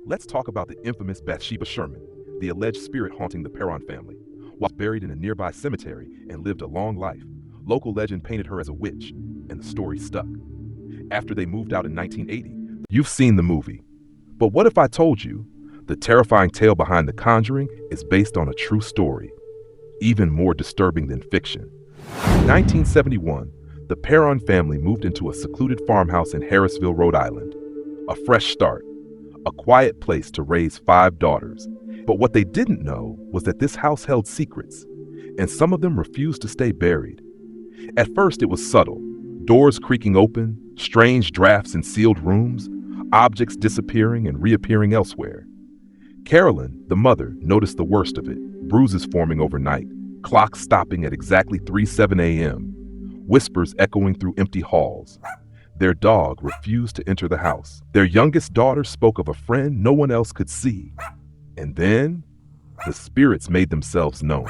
Let's talk about the infamous Bathsheba Sherman, the alleged spirit haunting the Perron family. While buried in a nearby cemetery and lived a long life, local legend painted her as a witch, and the story stuck. After they moved out in 1980, you've seen the movie. But what if I told you the terrifying tale behind The Conjuring is based on a true story, even more disturbing than fiction? In 1971, the Perron family moved into a secluded farmhouse in Harrisville, Rhode Island. A fresh start, a quiet place to raise 5 daughters. But what they didn't know was that this house held secrets, and some of them refused to stay buried. At first, it was subtle: doors creaking open, strange drafts in sealed rooms, objects disappearing and reappearing elsewhere. Carolyn, the mother, noticed the worst of it: bruises forming overnight, clocks stopping at exactly 3:07 a.m., whispers echoing through empty halls. Their dog refused to enter the house. Their youngest daughter spoke of a friend no one else could see. And then, the spirits made themselves known.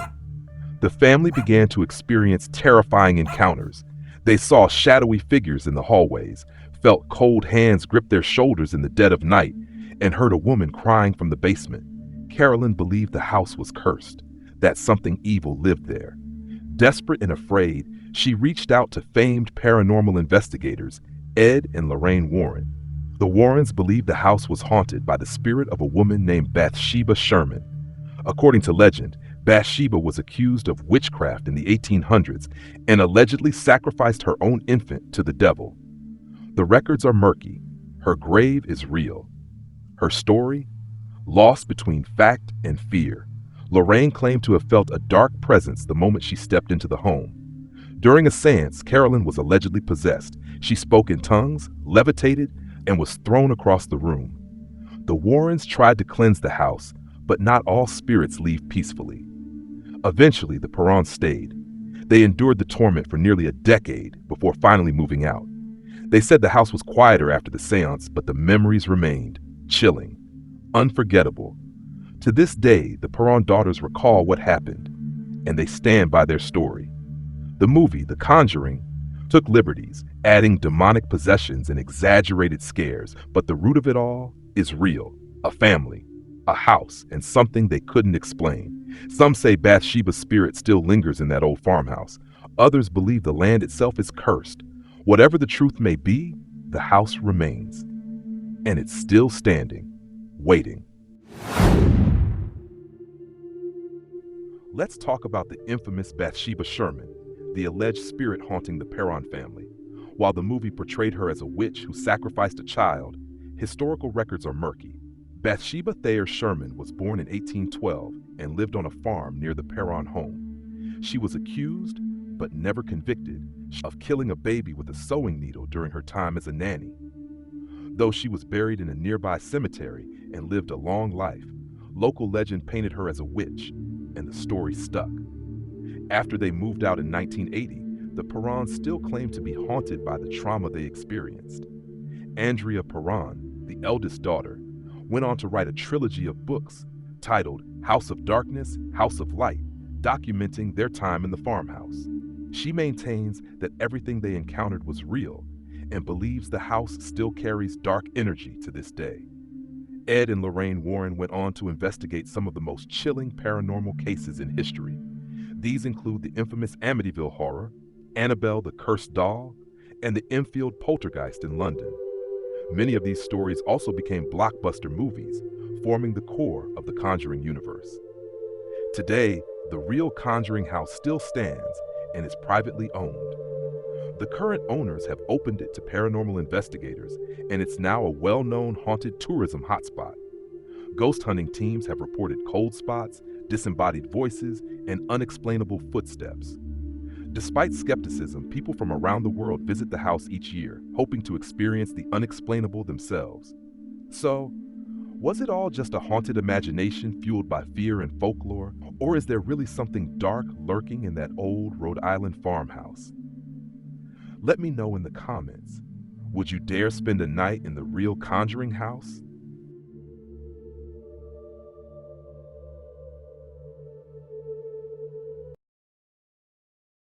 The family began to experience terrifying encounters. They saw shadowy figures in the hallways, felt cold hands grip their shoulders in the dead of night, and heard a woman crying from the basement. Carolyn believed the house was cursed, that something evil lived there. Desperate and afraid, she reached out to famed paranormal investigators Ed and Lorraine Warren. The Warrens believed the house was haunted by the spirit of a woman named Bathsheba Sherman. According to legend, Bathsheba was accused of witchcraft in the 1800s and allegedly sacrificed her own infant to the devil. The records are murky. Her grave is real. Her story? Lost between fact and fear. Lorraine claimed to have felt a dark presence the moment she stepped into the home. During a seance, Carolyn was allegedly possessed. She spoke in tongues, levitated, and was thrown across the room. The Warrens tried to cleanse the house, but not all spirits leave peacefully. Eventually, the Perrons stayed. They endured the torment for nearly a decade before finally moving out. They said the house was quieter after the seance, but the memories remained chilling, unforgettable. To this day, the Perron daughters recall what happened, and they stand by their story. The movie, The Conjuring, took liberties, adding demonic possessions and exaggerated scares, but the root of it all is real: a family, a house, and something they couldn't explain. Some say Bathsheba's spirit still lingers in that old farmhouse. Others believe the land itself is cursed. Whatever the truth may be, the house remains. And it's still standing, waiting. Let's talk about the infamous Bathsheba Sherman, the alleged spirit haunting the Perron family. While the movie portrayed her as a witch who sacrificed a child, historical records are murky. Bathsheba Thayer Sherman was born in 1812 and lived on a farm near the Perron home. She was accused, but never convicted, of killing a baby with a sewing needle during her time as a nanny. Though she was buried in a nearby cemetery and lived a long life, local legend painted her as a witch, and the story stuck. After they moved out in 1980, the Perrons still claimed to be haunted by the trauma they experienced. Andrea Perron, the eldest daughter, went on to write a trilogy of books titled House of Darkness, House of Light, documenting their time in the farmhouse. She maintains that everything they encountered was real and believes the house still carries dark energy to this day. Ed and Lorraine Warren went on to investigate some of the most chilling paranormal cases in history. These include the infamous Amityville Horror, Annabelle the Cursed Doll, and the Enfield Poltergeist in London. Many of these stories also became blockbuster movies, forming the core of the Conjuring universe. Today, the real Conjuring house still stands and is privately owned. The current owners have opened it to paranormal investigators, and it's now a well-known haunted tourism hotspot. Ghost hunting teams have reported cold spots, disembodied voices, and unexplainable footsteps. Despite skepticism, people from around the world visit the house each year, hoping to experience the unexplainable themselves. So, was it all just a haunted imagination fueled by fear and folklore, or is there really something dark lurking in that old Rhode Island farmhouse? Let me know in the comments. Would you dare spend a night in the real Conjuring house?